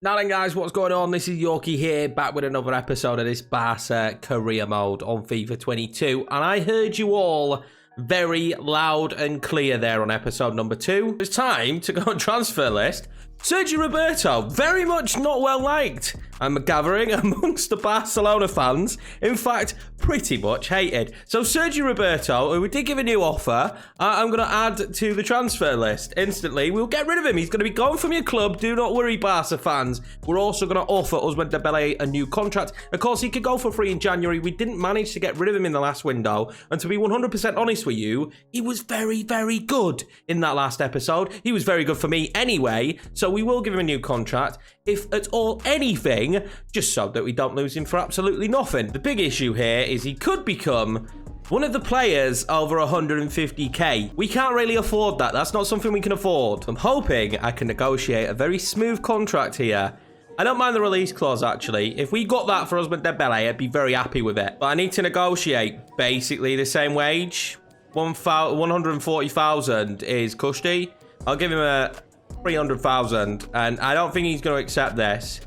Now then, guys, what's going on? This is Yorkie here, back with another episode of this Barca career mode on FIFA 22. And I heard you all very loud and clear there on episode number 2. It's time to go on transfer list. Sergio Roberto, very much not well liked, I'm gathering, amongst the Barcelona fans. In fact, pretty much hated. So Sergio Roberto, who we did give a new offer, I'm going to add to the transfer list instantly. We'll get rid of him. He's going to be gone from your club. Do not worry, Barca fans. We're also going to offer Ousmane Dembele a new contract. Of course, he could go for free in January. We didn't manage to get rid of him in the last window. And to be 100% honest with you, he was very, very good in that last episode. He was very good for me anyway. So we will give him a new contract, if at all anything, just so that we don't lose him for absolutely nothing. The big issue here is he could become one of the players over 150k. We can't really afford that. That's not something we can afford. I'm hoping I can negotiate a very smooth contract here. I don't mind the release clause, actually. If we got that for Ousmane Dembele, I'd be very happy with it. But I need to negotiate basically the same wage. 140,000 is Kushti. I'll give him a 300,000, and I don't think he's going to accept this.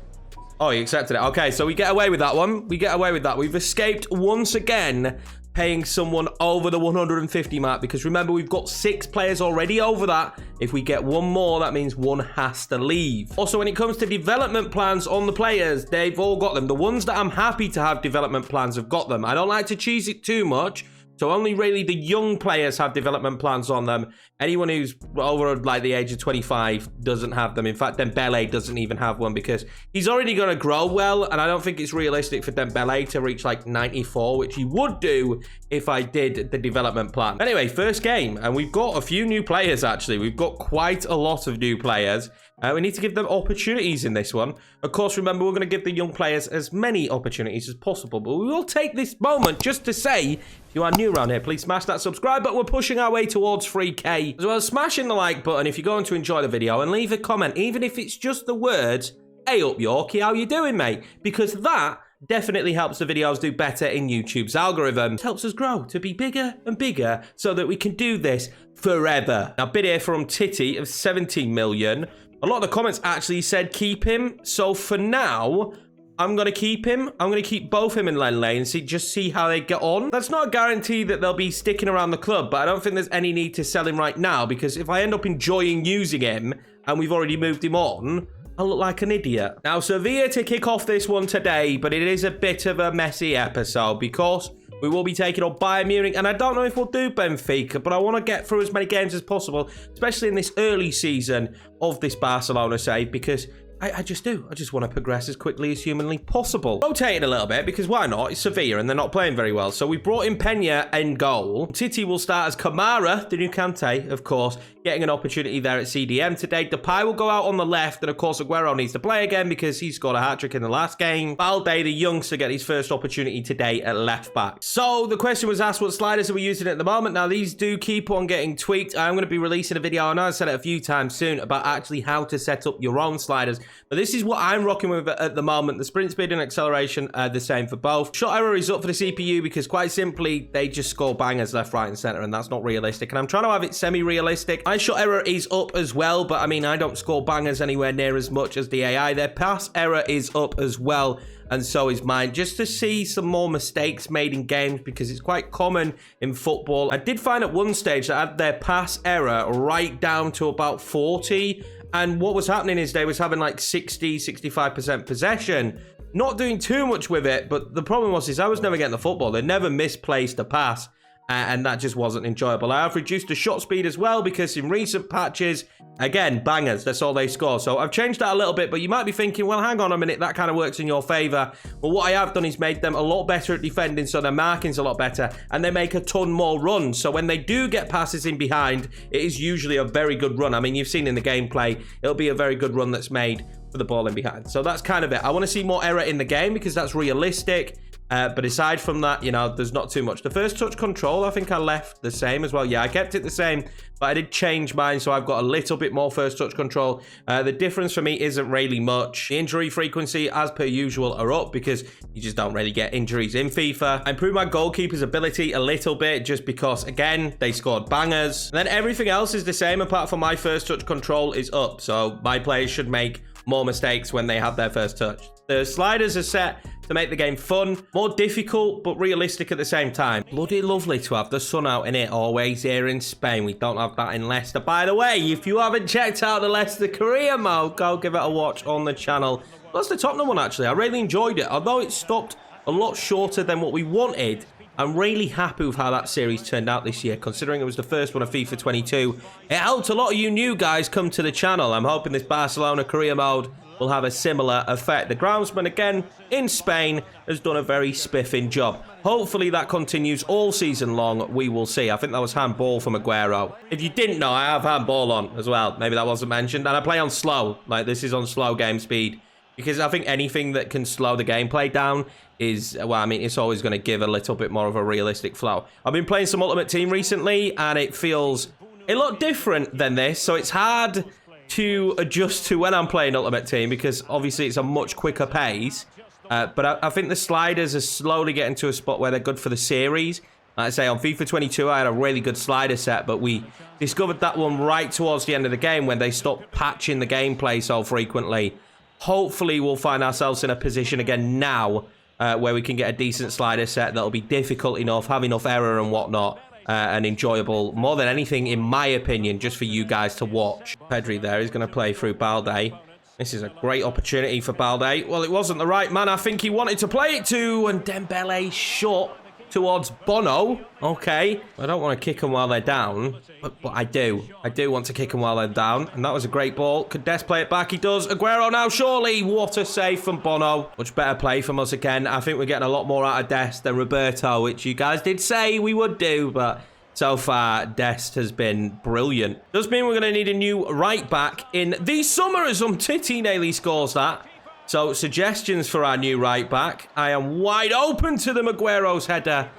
Oh, he accepted it. Okay, so we get away with that one. We get away with that. We've escaped once again paying someone over the 150 mark, because remember, we've got 6 players already over that. If we get one more, that means one has to leave. Also, when it comes to development plans on the players, they've all got them. The ones that I'm happy to have development plans have got them. I don't like to cheese it too much. So only really the young players have development plans on them. Anyone who's over like the age of 25 doesn't have them. In fact, Dembele doesn't even have one because he's already going to grow well. And I don't think it's realistic for Dembele to reach like 94, which he would do if I did the development plan. Anyway, first game. And we've got a few new players, actually. We've got quite a lot of new players. We need to give them opportunities in this one. Of course, remember, we're going to give the young players as many opportunities as possible. But we will take this moment just to say, if you are new around here, please smash that subscribe button. We're pushing our way towards 3K. As well as smashing the like button if you're going to enjoy the video. And leave a comment, even if it's just the words, "Hey up, Yorkie, how you doing, mate?" Because that definitely helps the videos do better in YouTube's algorithm. It helps us grow to be bigger and bigger so that we can do this forever. Now, bid here from Titty of 17 million. A lot of the comments actually said keep him. So for now, I'm going to keep him. I'm going to keep both him and Lenley and just see how they get on. That's not a guarantee that they'll be sticking around the club, but I don't think there's any need to sell him right now, because if I end up enjoying using him and we've already moved him on, I'll look like an idiot. Now, Sevilla to kick off this one today, but it is a bit of a messy episode because we will be taking on Bayern Munich, and I don't know if we'll do Benfica, but I want to get through as many games as possible, especially in this early season of this Barcelona save, because I just do. I just want to progress as quickly as humanly possible. Rotating a little bit, because why not? It's Sevilla, and they're not playing very well. So we brought in Peña in goal. Titi will start as Kamara, the new Kante, of course, getting an opportunity there at CDM today. Depay will go out on the left, and of course, Aguero needs to play again because he scored a hat-trick in the last game. Balde, the youngster, get his first opportunity today at left back. So the question was asked, what sliders are we using at the moment? Now, these do keep on getting tweaked. I'm going to be releasing a video, I know I said it a few times soon, about actually how to set up your own sliders. But this is what I'm rocking with at the moment. The sprint speed and acceleration are the same for both. Shot error is up for the CPU because, quite simply, they just score bangers left, right, and center, and that's not realistic. And I'm trying to have it semi-realistic. My shot error is up as well, but I mean, I don't score bangers anywhere near as much as the AI. Their pass error is up as well, and so is mine, just to see some more mistakes made in games, because it's quite common in football. I did find at one stage that I had their pass error right down to about 40, and what was happening is they was having like 60-65% possession, not doing too much with it. But the problem was I was never getting the football. They never misplaced a pass, and that just wasn't enjoyable. I have reduced the shot speed as well, because in recent patches, again, bangers, that's all they score. So I've changed that a little bit, but you might be thinking, well, hang on a minute, that kind of works in your favor. Well, what I have done is made them a lot better at defending, so their marking's a lot better, and they make a ton more runs. So when they do get passes in behind, it is usually a very good run. I mean, you've seen in the gameplay, it'll be a very good run that's made for the ball in behind. So that's kind of it. I want to see more error in the game because that's realistic. But aside from that, you know, there's not too much. The first touch control, I think I left the same as well. Yeah, I kept it the same, but I did change mine, so I've got a little bit more first touch control. The difference for me isn't really much. The injury frequency, as per usual, are up because you just don't really get injuries in FIFA. I improved my goalkeeper's ability a little bit just because, again, they scored bangers. And then everything else is the same apart from my first touch control is up. So my players should make more mistakes when they have their first touch. The sliders are set to make the game fun, more difficult, but realistic at the same time. Bloody lovely to have the sun out in it always here in Spain. We don't have that in Leicester. By the way, if you haven't checked out the Leicester career mode, go give it a watch on the channel. That's the Tottenham one, actually. I really enjoyed it. Although it stopped a lot shorter than what we wanted, I'm really happy with how that series turned out this year, considering it was the first one of FIFA 22. It helped a lot of you new guys come to the channel. I'm hoping this Barcelona career mode will have a similar effect. The groundsman, again, in Spain, has done a very spiffing job. Hopefully that continues all season long. We will see. I think that was handball from Aguero. If you didn't know, I have handball on as well. Maybe that wasn't mentioned. And I play on slow. Like, this is on slow game speed. Because I think anything that can slow the gameplay down is, well, I mean, it's always going to give a little bit more of a realistic flow. I've been playing some Ultimate Team recently, and it feels a lot different than this. So it's hard to adjust to when I'm playing Ultimate Team, because obviously it's a much quicker pace. But I think the sliders are slowly getting to a spot where they're good for the series. Like I say, on FIFA 22, I had a really good slider set, but we discovered that one right towards the end of the game when they stopped patching the gameplay so frequently. Hopefully, we'll find ourselves in a position again now where we can get a decent slider set that'll be difficult enough, have enough error and whatnot, and enjoyable, more than anything, in my opinion, just for you guys to watch. Pedri there is going to play through Balde. This is a great opportunity for Balde. Well, it wasn't the right man I think he wanted to play it to, and Dembele shot towards Bono. Okay. I don't want to kick them while they're down, but I do. I do want to kick them while they're down, and that was a great ball. Could Des play it back? He does. Aguero now, surely. What a save from Bono. Much better play from us again. I think we're getting a lot more out of Des than Roberto, which you guys did say we would do, but so far, Dest has been brilliant. Does mean we're going to need a new right back in the summer, as Titi nearly scores that. So, suggestions for our new right back. I am wide open to the Aguero's header.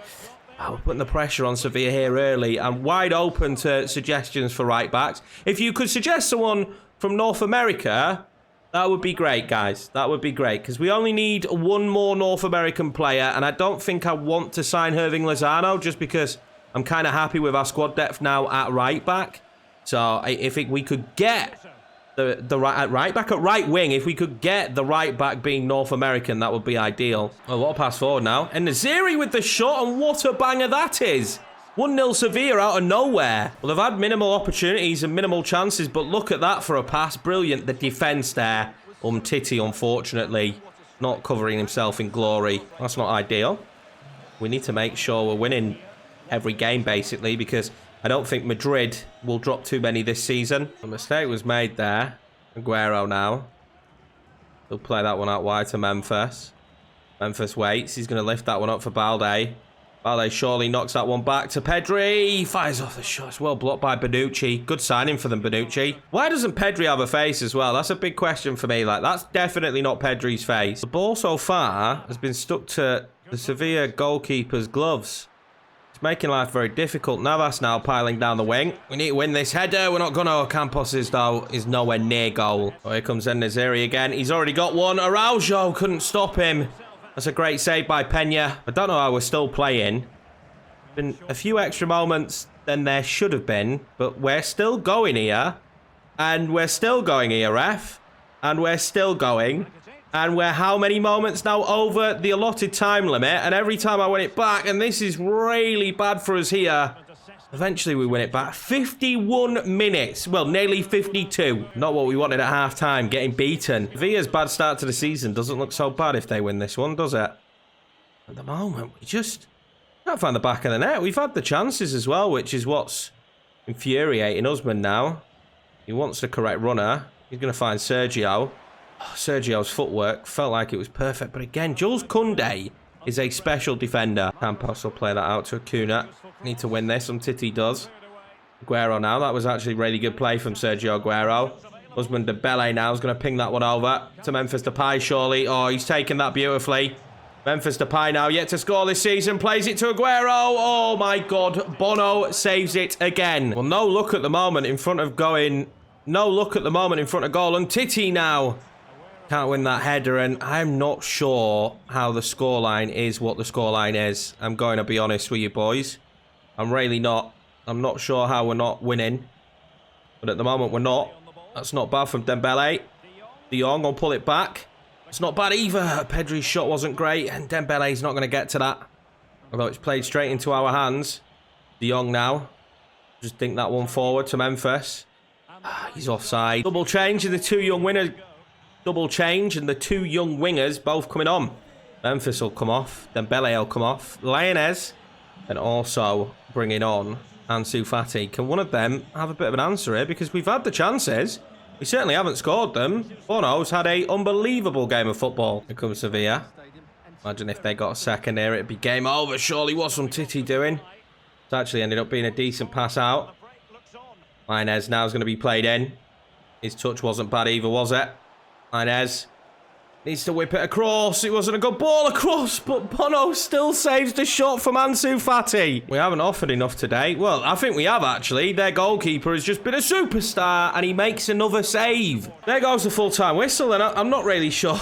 Oh, we're putting the pressure on Sevilla here early. I'm wide open to suggestions for right backs. If you could suggest someone from North America, that would be great, guys. That would be great, because we only need one more North American player, and I don't think I want to sign Hirving Lozano, just because I'm kind of happy with our squad depth now at right back. So, if we could get the right back, at right wing, if we could get the right back being North American, that would be ideal. Oh, what a pass forward now. And Naziri with the shot, and what a banger that is. 1-0 Sevilla out of nowhere. Well, they've had minimal opportunities and minimal chances, but look at that for a pass. Brilliant. The defence there. Titi, unfortunately, not covering himself in glory. That's not ideal. We need to make sure we're winning every game, basically, because I don't think Madrid will drop too many this season. A mistake was made there. Aguero now. He'll play that one out wide to Memphis. Memphis waits. He's going to lift that one up for Balde. Balde surely knocks that one back to Pedri. Fires off the shot. It's well blocked by Bonucci. Good signing for them, Bonucci. Why doesn't Pedri have a face as well? That's a big question for me. Like, that's definitely not Pedri's face. The ball so far has been stuck to the Sevilla goalkeeper's gloves. Making life very difficult. Navas now piling down the wing. We need to win this header. We're not going to. Campos is nowhere near goal. Oh, here comes Naziri again. He's already got one. Araujo couldn't stop him. That's a great save by Pena. I don't know how we're still playing. Been a few extra moments than there should have been, but we're still going here. And we're still going here, ref. And we're still going. And we're how many moments now over the allotted time limit? And every time I win it back, and this is really bad for us here. Eventually we win it back. 51 minutes. Well, nearly 52. Not what we wanted at half-time, getting beaten. Villa's bad start to the season doesn't look so bad if they win this one, does it? At the moment, we just can't find the back of the net. We've had the chances as well, which is what's infuriating Usman now. He wants the correct runner. He's going to find Sergio. Sergio's footwork felt like it was perfect, but again, Jules Koundé is a special defender. Campos will play that out to Acuna. Need to win this. Titi does. Aguero now. That was actually really good play from Sergio Aguero. Usman Dembele now is going to ping that one over to Memphis Depay, surely. Oh, he's taken that beautifully. Memphis Depay now yet to score this season. Plays it to Aguero. Oh, my God. Bono saves it again. Well, no look at the moment in front of going. No look at the moment in front of goal. And Titi now can't win that header, and I'm not sure how the scoreline is what the scoreline is. I'm going to be honest with you, boys. I'm really not. I'm not sure how we're not winning. But at the moment, we're not. That's not bad from Dembele. De Jong will pull it back. It's not bad either. Pedri's shot wasn't great, and Dembele's not going to get to that. Although it's played straight into our hands. De Jong now. Just dink that one forward to Memphis. He's offside. Double change and the two young winners. Double change and the two young wingers both coming on. Memphis will come off. Dembele will come off. Lioness. And also bringing on Ansu Fati. Can one of them have a bit of an answer here? Because we've had the chances. We certainly haven't scored them. Bono's had an unbelievable game of football. Here comes Sevilla. Imagine if they got a second here, it'd be game over. Surely, what's some Titi doing? It's actually ended up being a decent pass out. Inez now is going to be played in. His touch wasn't bad either, was it? Inez needs to whip it across. It wasn't a good ball across, but Bono still saves the shot from Ansu Fati. We haven't offered enough today. Well, I think we have, actually. Their goalkeeper has just been a superstar, and he makes another save. There goes the full-time whistle, and I'm not really sure.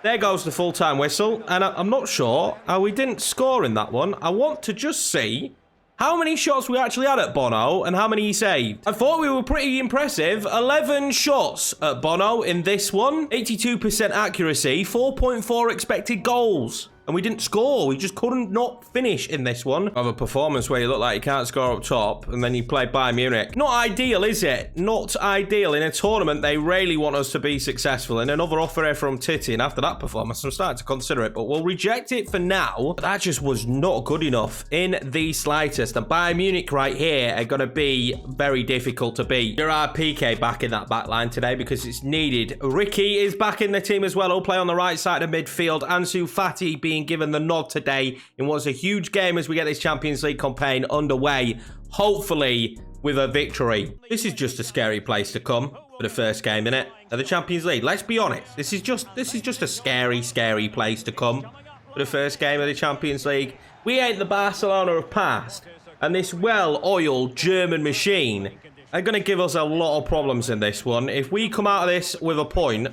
There goes the full-time whistle, and I'm not sure how we didn't score in that one. I want to just see how many shots we actually had at Bono and how many he saved. I thought we were pretty impressive. 11 shots at Bono in this one. 82% accuracy, 4.4 expected goals. And we didn't score. We just couldn't not finish in this one. Have a performance where you look like you can't score up top and then you play Bayern Munich. Not ideal, is it? Not ideal. In a tournament, they really want us to be successful. And another offer here from Titi. And after that performance, I'm starting to consider it. But we'll reject it for now. That just was not good enough in the slightest. And Bayern Munich right here are going to be very difficult to beat. Gerard Piqué back in that back line today because it's needed. Ricky is back in the team as well. He'll play on the right side of midfield. Ansu Fati being given the nod today in what's a huge game as we get this Champions League campaign underway, hopefully with a victory. This is just a scary place to come for the first game, innit? Of the Champions League. Let's be honest. This is just a scary place to come for the first game of the Champions League. We ain't the Barcelona of past, and this well-oiled German machine are going to give us a lot of problems in this one. If we come out of this with a point,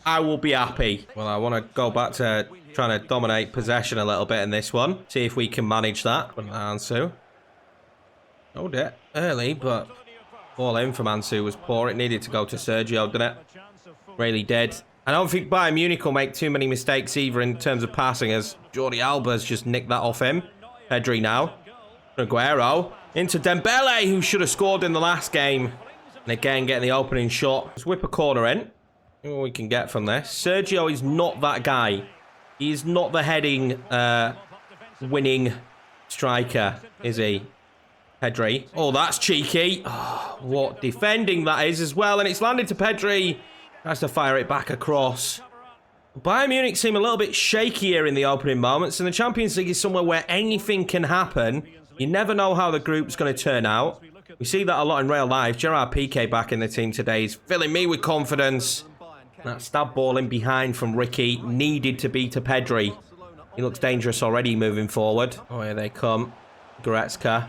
I will be happy. Well, I want to go back to trying to dominate possession a little bit in this one. See if we can manage that. Ansu. Oh, dear. Early, but ball in from Ansu was poor. It needed to go to Sergio, didn't it? Really did. I don't think Bayern Munich will make too many mistakes either in terms of passing, as Jordi Alba's just nicked that off him. Pedri now. Aguero. Into Dembele, who should have scored in the last game. And again, getting the opening shot. Let's whip a corner in. See what we can get from this. Sergio is not that guy. He's not the heading, winning striker, is he? Pedri. Oh, that's cheeky. Oh, what defending that is as well. And it's landed to Pedri. Tries to fire it back across. Bayern Munich seem a little bit shakier in the opening moments. And the Champions League is somewhere where anything can happen. You never know how the group's going to turn out. We see that a lot in real life. Gerard Piqué back in the team today is filling me with confidence. That stab ball in behind from Ricky needed to be to Pedri. He looks dangerous already moving forward. Oh, here they come. Goretzka.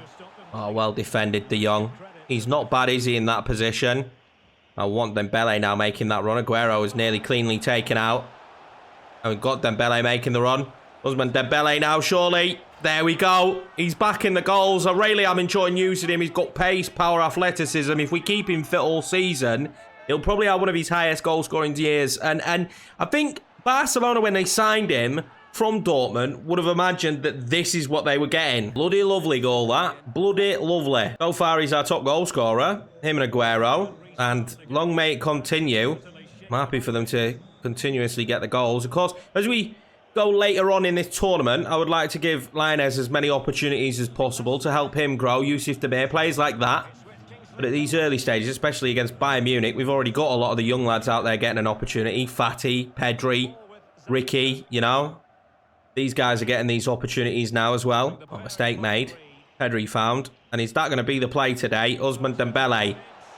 Oh, well defended, De Jong. He's not bad, is he, in that position? I want Dembele now making that run. Aguero is nearly cleanly taken out. And we've got Dembele making the run. Husband Dembele now, surely. There we go. He's back in the goals. I really am enjoying using him. He's got pace, power, athleticism. If we keep him fit all season, he'll probably have one of his highest goal-scoring years. And I think Barcelona, when they signed him from Dortmund, would have imagined that this is what they were getting. Bloody lovely goal, that. Bloody lovely. So far, he's our top goal scorer. Him and Aguero. And long may it continue. I'm happy for them to continuously get the goals. Of course, as we go later on in this tournament, I would like to give Lioness as many opportunities as possible to help him grow. Yusuf Demir, players like that. But at these early stages, especially against Bayern Munich, we've already got a lot of the young lads out there getting an opportunity. Fati, Pedri, Ricky, you know. These guys are getting these opportunities now as well. Oh, mistake made. Pedri found. And is that going to be the play today? Ousmane Dembele.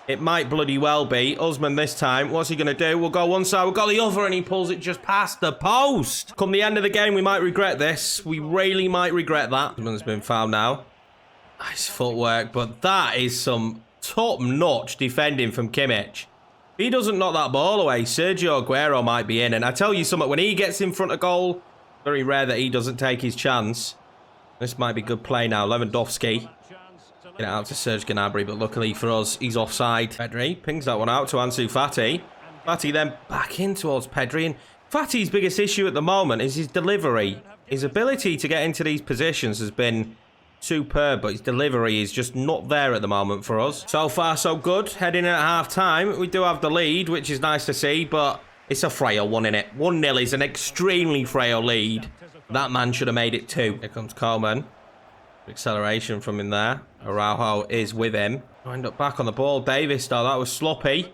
It might bloody well be. Ousmane this time. What's he going to do? We'll go one side, we'll go the other, and he pulls it just past the post. Come the end of the game, we might regret this. We really might regret that. Ousmane's been fouled now. Nice footwork, but that is some top-notch defending from Kimmich. If he doesn't knock that ball away, Sergio Aguero might be in. And I tell you something, when he gets in front of goal, very rare that he doesn't take his chance. This might be good play now. Lewandowski. Get it out to Serge Gnabry, but luckily for us, he's offside. Pedri pings that one out to Ansu Fati. Fatty then back in towards Pedri. And Fatty's biggest issue at the moment is his delivery. His ability to get into these positions has been superb, but his delivery is just not there at the moment for us. So far, so good. Heading at half-time, we do have the lead, which is nice to see, but it's a frail one, innit? 1-0 is an extremely frail lead. That man should have made it 2. Here comes Koeman. Acceleration from in there. Araujo is with him. Wind up back on the ball. Davis, though, that was sloppy.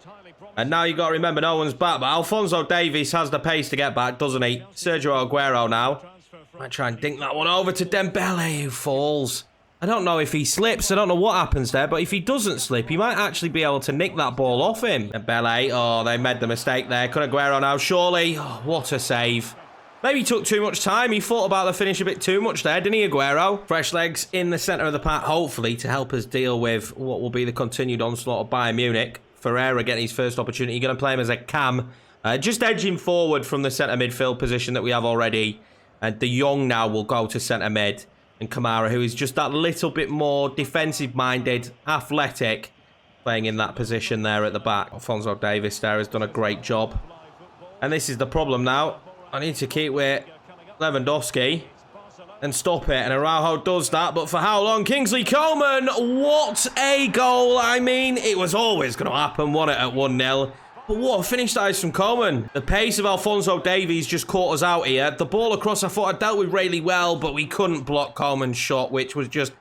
And now you got to remember, no one's back, but Alphonso Davies has the pace to get back, doesn't he? Sergio Aguero now. Might try and dink that one over to Dembele, who falls. I don't know if he slips. I don't know what happens there, but if he doesn't slip, he might actually be able to nick that ball off him. Dembele, oh, they made the mistake there. Could Aguero now, surely. Oh, what a save. Maybe he took too much time. He thought about the finish a bit too much there, didn't he, Aguero? Fresh legs in the centre of the park, hopefully, to help us deal with what will be the continued onslaught of Bayern Munich. Ferreira getting his first opportunity. You're going to play him as a cam. Just edging forward from the centre midfield position that we have already. And De Jong now will go to centre mid. And Kamara, who is just that little bit more defensive-minded, athletic, playing in that position there at the back. Alphonso Davies there has done a great job. And this is the problem now. I need to keep with Lewandowski and stop it. And Araujo does that. But for how long? Kingsley Coman, what a goal. I mean, it was always going to happen, wasn't it, at 1-0. But what a finish that is from Koeman. The pace of Alphonso Davies just caught us out here. The ball across, I thought I dealt with really well, but we couldn't block Koeman's shot, which was just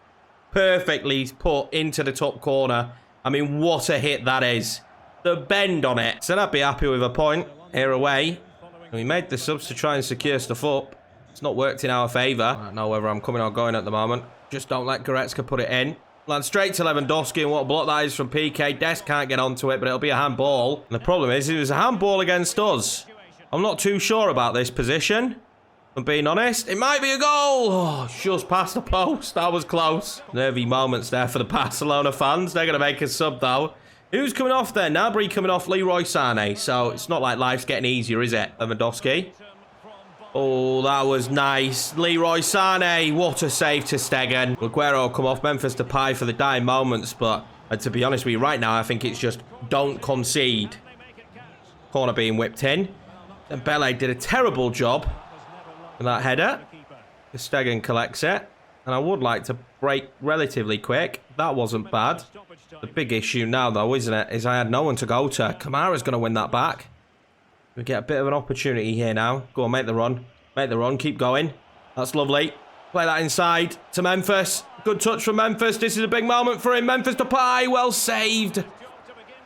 perfectly put into the top corner. I mean, what a hit that is. The bend on it. So I'd be happy with a point here away. And we made the subs to try and secure stuff up. It's not worked in our favour. I don't know whether I'm coming or going at the moment. Just don't let Goretzka put it in. Land straight to Lewandowski, and what a block that is from PK. Des can't get onto it, but it'll be a handball. And the problem is, it was a handball against us. I'm not too sure about this position. If I'm being honest. It might be a goal. Oh, just past the post. That was close. Nervy moments there for the Barcelona fans. They're going to make a sub, though. Who's coming off there? Gnabry coming off Leroy Sané. So it's not like life's getting easier, is it? Lewandowski. Oh, that was nice. Leroy Sané, what a save to Stegen. Aguero come off Memphis Depay for the dying moments, but to be honest with you, right now, I think it's just don't concede. Corner being whipped in. And Dembele did a terrible job with that header. Stegen collects it. And I would like to break relatively quick. That wasn't bad. The big issue now, though, isn't it, is I had no one to go to. Kamara's going to win that back. We get a bit of an opportunity here now. Go on, make the run. Make the run. Keep going. That's lovely. Play that inside to Memphis. Good touch from Memphis. This is a big moment for him. Memphis Depay. Well saved.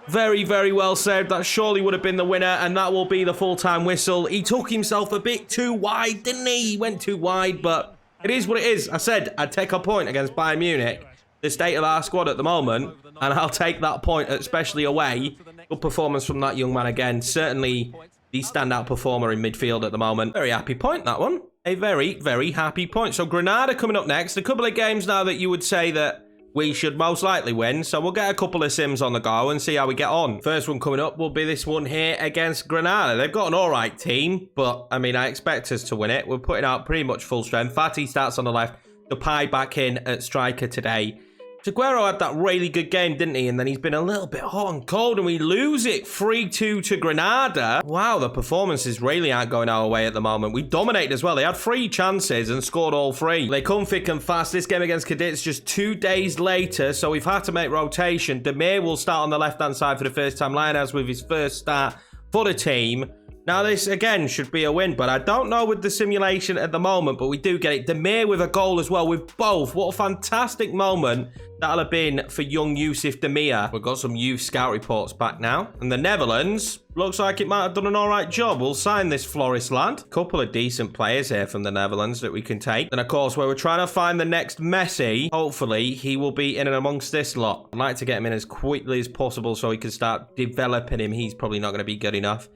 Very, very well saved. That surely would have been the winner, and that will be the full-time whistle. He took himself a bit too wide, didn't he? He went too wide, but it is what it is. I said I'd take a point against Bayern Munich. The state of our squad at the moment, and I'll take that point, especially away. Good performance from that young man again. Certainly the standout performer in midfield at the moment. Very happy point, that one. A very, very happy point. So Granada coming up next. A couple of games now that you would say that we should most likely win. So we'll get a couple of sims on the go and see how we get on. First one coming up will be this one here against Granada. They've got an alright team, but I mean, I expect us to win it. We're putting out pretty much full strength. Fatty starts on the left. Depay back in at striker today. Aguero had that really good game, didn't he? And then he's been a little bit hot and cold, and we lose it 3-2 to Granada. Wow, the performances really aren't going our way at the moment. We dominated as well. They had 3 chances and scored all 3. They come thick and fast. This game against Cadiz just 2 days later, so we've had to make rotation. Demir will start on the left-hand side for the first time. Lionel with his first start for the team. Now, this, again, should be a win, but I don't know with the simulation at the moment, but we do get it. Demir with a goal as well with both. What a fantastic moment that'll have been for young Yusuf Demir. We've got some youth scout reports back now. And the Netherlands, looks like it might have done an all right job. We'll sign this Flores lad. Couple of decent players here from the Netherlands that we can take. And, of course, where we're trying to find the next Messi, hopefully he will be in and amongst this lot. I'd like to get him in as quickly as possible so we can start developing him. He's probably not going to be good enough.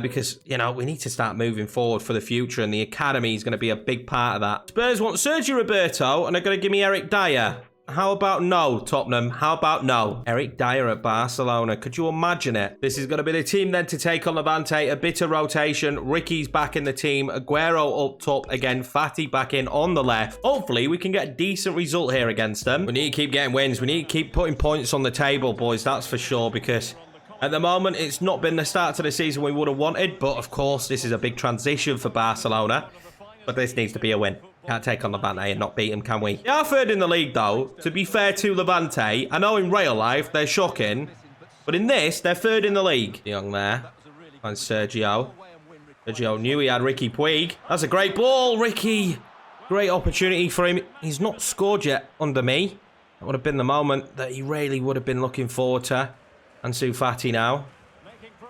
Because, you know, we need to start moving forward for the future, and the academy is going to be a big part of that. Spurs want Sergio Roberto, and they're going to give me Eric Dyer. How about no, Tottenham? How about no? Eric Dyer at Barcelona. Could you imagine it? This is going to be the team then to take on Levante. A bit of rotation. Ricky's back in the team. Aguero up top again. Fatty back in on the left. Hopefully, we can get a decent result here against them. We need to keep getting wins. We need to keep putting points on the table, boys. That's for sure, because At the moment, it's not been the start to the season we would have wanted, but of course, this is a big transition for Barcelona. But this needs to be a win. Can't take on Levante and not beat them, can we? They are third in the league, though. To be fair to Levante, I know in real life they're shocking, but in this, they're third in the league. Young there. And Sergio. Sergio knew he had Ricky Puig. That's a great ball, Ricky. Great opportunity for him. He's not scored yet under me. That would have been the moment that he really would have been looking forward to. Ansu Fati now.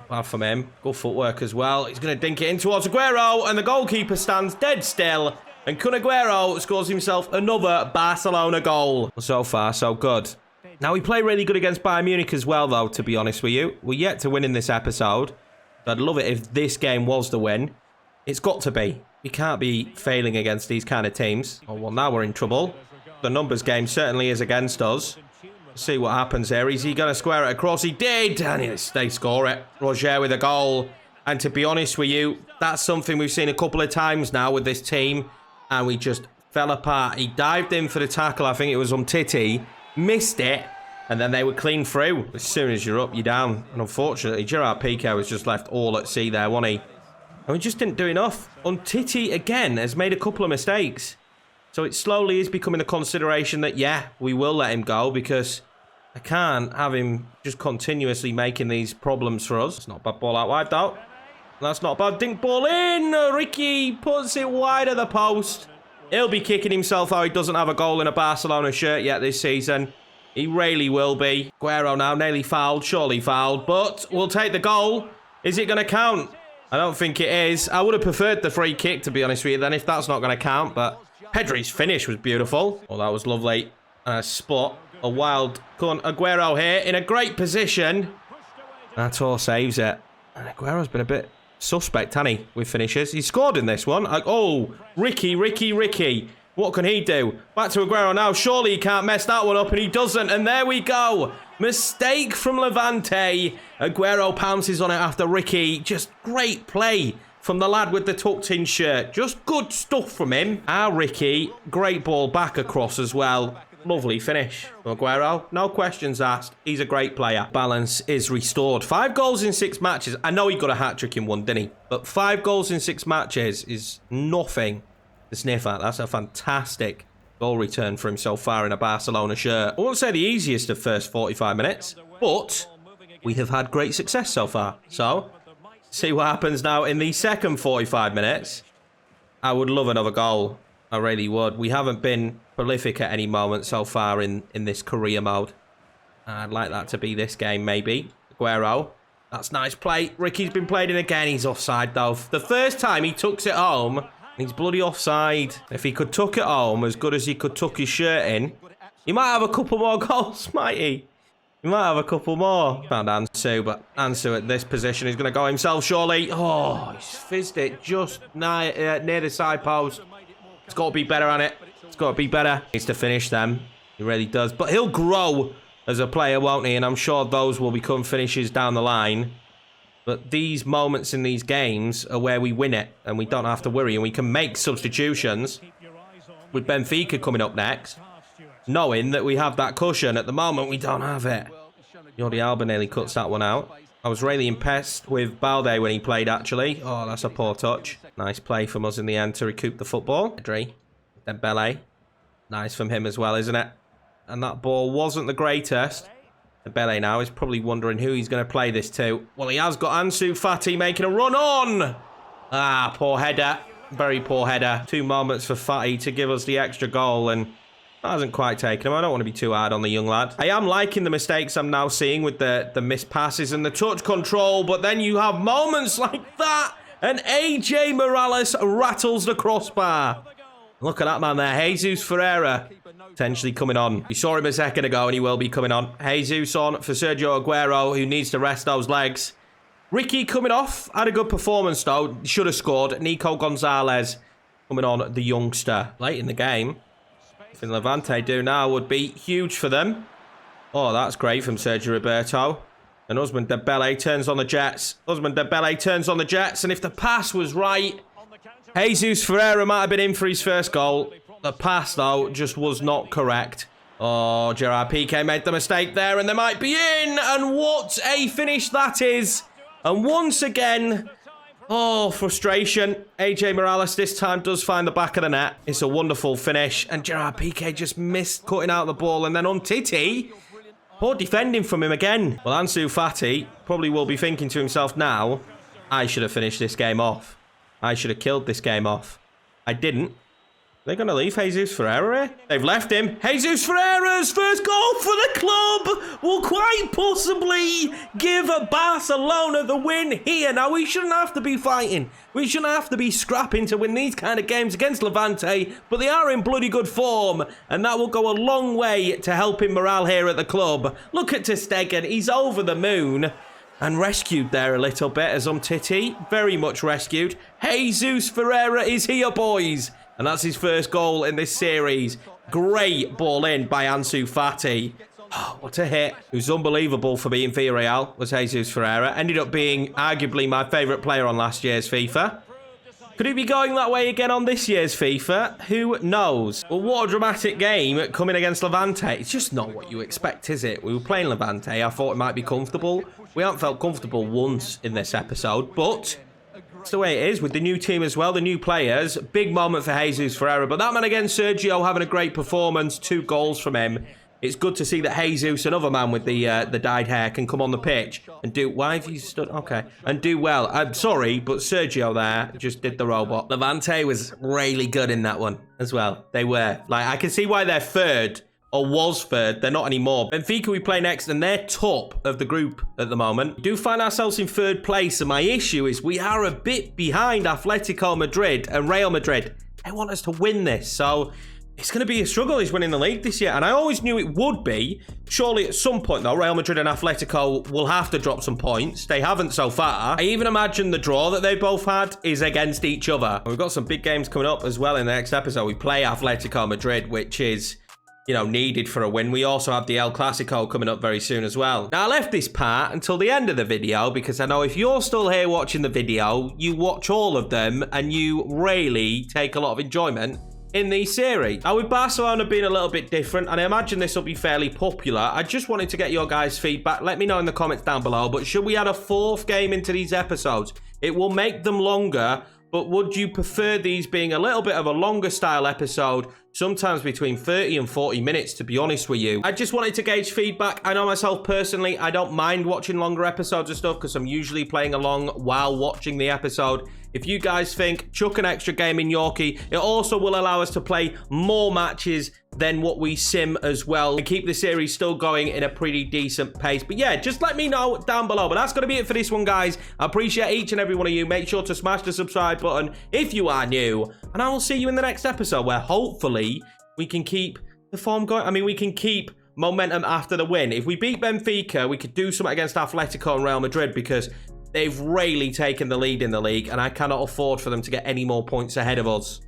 Bad from him. Good footwork as well. He's going to dink it in towards Aguero, and the goalkeeper stands dead still. And Kun Aguero scores himself another Barcelona goal. So far, so good. Now, we play really good against Bayern Munich as well, though, to be honest with you. We're yet to win in this episode. I'd love it if this game was the win. It's got to be. We can't be failing against these kind of teams. Oh, well, now we're in trouble. The numbers game certainly is against us. Let's see what happens here. Is he going to square it across? He did. And they score it. Roger with a goal. And to be honest with you, that's something we've seen a couple of times now with this team. And we just fell apart. He dived in for the tackle. I think it was Titi. Missed it. And then they were clean through. As soon as you're up, you're down. And unfortunately, Gerard Piqué was just left all at sea there, wasn't he? And we just didn't do enough. Titi, again, has made a couple of mistakes. So it slowly is becoming a consideration that, yeah, we will let him go because I can't have him just continuously making these problems for us. It's not a bad ball out wide, though. That's not a bad dink ball in. Ricky puts it wide of the post. He'll be kicking himself how he doesn't have a goal in a Barcelona shirt yet this season. He really will be. Aguero now nearly fouled, surely fouled, but we'll take the goal. Is it going to count? I don't think it is. I would have preferred the free kick, to be honest with you, then if that's not going to count, but Pedri's finish was beautiful. Oh, that was lovely. Spot. A wild Aguero here in a great position. That all saves it. And Aguero's been a bit suspect, hasn't he, with finishes. He scored in this one. Oh, Ricky. What can he do? Back to Aguero now. Surely he can't mess that one up, and he doesn't. And there we go. Mistake from Levante. Aguero pounces on it after Ricky. Just great play from the lad with the tucked-in shirt. Just good stuff from him. Ricky. Great ball back across as well. Lovely finish. Aguero, no questions asked. He's a great player. Balance is restored. 5 goals in 6 matches. I know he got a hat-trick in one, didn't he? But 5 goals in 6 matches is nothing to sniff at. That's a fantastic goal return for him so far in a Barcelona shirt. I won't say the easiest of first 45 minutes, but we have had great success so far. So, see what happens now in the second 45 minutes. I would love another goal. I really would. We haven't been prolific at any moment so far in this career mode. I'd like that to be this game, maybe. Aguero. That's nice play. Ricky's been played in again. He's offside, though. The first time he tucks it home, he's bloody offside. If he could tuck it home as good as he could tuck his shirt in, he might have a couple more goals, might he? He might have a couple more. Found Ansu, but Ansu at this position is going to go himself, surely. Oh, he's fizzed it just near the side post. It's got to be better on it. It's got to be better. He needs to finish them. He really does. But he'll grow as a player, won't he? And I'm sure those will become finishes down the line. But these moments in these games are where we win it. And we don't have to worry. And we can make substitutions. With Benfica coming up next. Knowing that we have that cushion. At the moment, we don't have it. Jordi Alba nearly cuts that one out. I was really impressed with Balde when he played, actually. Oh, that's a poor touch. Nice play from us in the end to recoup the football. Pedri. Dembele. Nice from him as well, isn't it? And that ball wasn't the greatest. Dembele now is probably wondering who he's going to play this to. Well, he has got Ansu Fati making a run on. Ah, poor header. Very poor header. 2 moments for Fati to give us the extra goal, and that hasn't quite taken him. I don't want to be too hard on the young lad. I am liking the mistakes I'm now seeing with the missed passes and the touch control, but then you have moments like that, and AJ Morales rattles the crossbar. Look at that man there. Jesus Ferreira potentially coming on. We saw him a second ago, and he will be coming on. Jesus on for Sergio Aguero, who needs to rest those legs. Ricky coming off. Had a good performance, though. Should have scored. Nico Gonzalez coming on, the youngster. Late in the game. Anything Levante do now would be huge for them. Oh, that's great from Sergio Roberto. And Usman Dembele turns on the Jets. Usman Dembele turns on the Jets. And if the pass was right, Jesus Ferreira might have been in for his first goal. The pass, though, just was not correct. Oh, Gerard Piqué made the mistake there, and they might be in. And what a finish that is. And once again, oh, frustration. AJ Morales this time does find the back of the net. It's a wonderful finish. And Gerard Piqué just missed cutting out the ball. And then on Titi, poor defending from him again. Well, Ansu Fati probably will be thinking to himself now, I should have finished this game off. I should have killed this game off. I didn't. They're going to leave Jesus Ferreira here? They've left him. Jesus Ferreira's first goal for the club will quite possibly give Barcelona the win here. Now, we shouldn't have to be fighting. We shouldn't have to be scrapping to win these kind of games against Levante, but they are in bloody good form, and that will go a long way to helping morale here at the club. Look at ter Stegen. He's over the moon. And rescued there a little bit as Titi. Very much rescued. Jesus Ferreira is here, boys. And that's his first goal in this series. Great ball in by Ansu Fati. Oh, what a hit. It was unbelievable for being Villarreal, was Jesus Ferreira. Ended up being arguably my favourite player on last year's FIFA. Could he be going that way again on this year's FIFA? Who knows? Well, what a dramatic game coming against Levante. It's just not what you expect, is it? We were playing Levante. I thought it might be comfortable. We haven't felt comfortable once in this episode, but it's the way it is with the new team as well, the new players. Big moment for Jesus Ferreira, but that man against Sergio having a great performance. 2 goals from him. It's good to see that Jesus, another man with the dyed hair, can come on the pitch and do... Why have you stood... Okay. And do well. I'm sorry, but Sergio there just did the robot. Levante was really good in that one as well. They were. Like, I can see why they're third, or was third. They're not anymore. Benfica we play next, and they're top of the group at the moment. We do find ourselves in third place, and my issue is we are a bit behind Atletico Madrid and Real Madrid. They want us to win this, so... It's going to be a struggle. He's winning the league this year, and I always knew it would be. Surely at some point, though, Real Madrid and Atletico will have to drop some points. They haven't so far. I even imagine the draw that they both had is against each other. We've got some big games coming up as well in the next episode. We play Atletico Madrid, which is, you know, needed for a win. We also have the El Clasico coming up very soon as well. Now, I left this part until the end of the video because I know if you're still here watching the video, you watch all of them and you really take a lot of enjoyment in the series. Now, with Barcelona being a little bit different, and I imagine this will be fairly popular, I just wanted to get your guys' feedback. Let me know in the comments down below, but should we add a 4th game into these episodes? It will make them longer, but would you prefer these being a little bit of a longer style episode, sometimes between 30 and 40 minutes, to be honest with you? I just wanted to gauge feedback. I know myself personally, I don't mind watching longer episodes of stuff because I'm usually playing along while watching the episode. If you guys think, chuck an extra game in Yorkie, it also will allow us to play more matches than what we sim as well and keep the series still going in a pretty decent pace. But yeah, just let me know down below. But that's going to be it for this one, guys. I appreciate each and every one of you. Make sure to smash the subscribe button if you are new. And I will see you in the next episode where hopefully we can keep the form going. I mean, we can keep momentum after the win. If we beat Benfica, we could do something against Atletico and Real Madrid because they've really taken the lead in the league, and I cannot afford for them to get any more points ahead of us.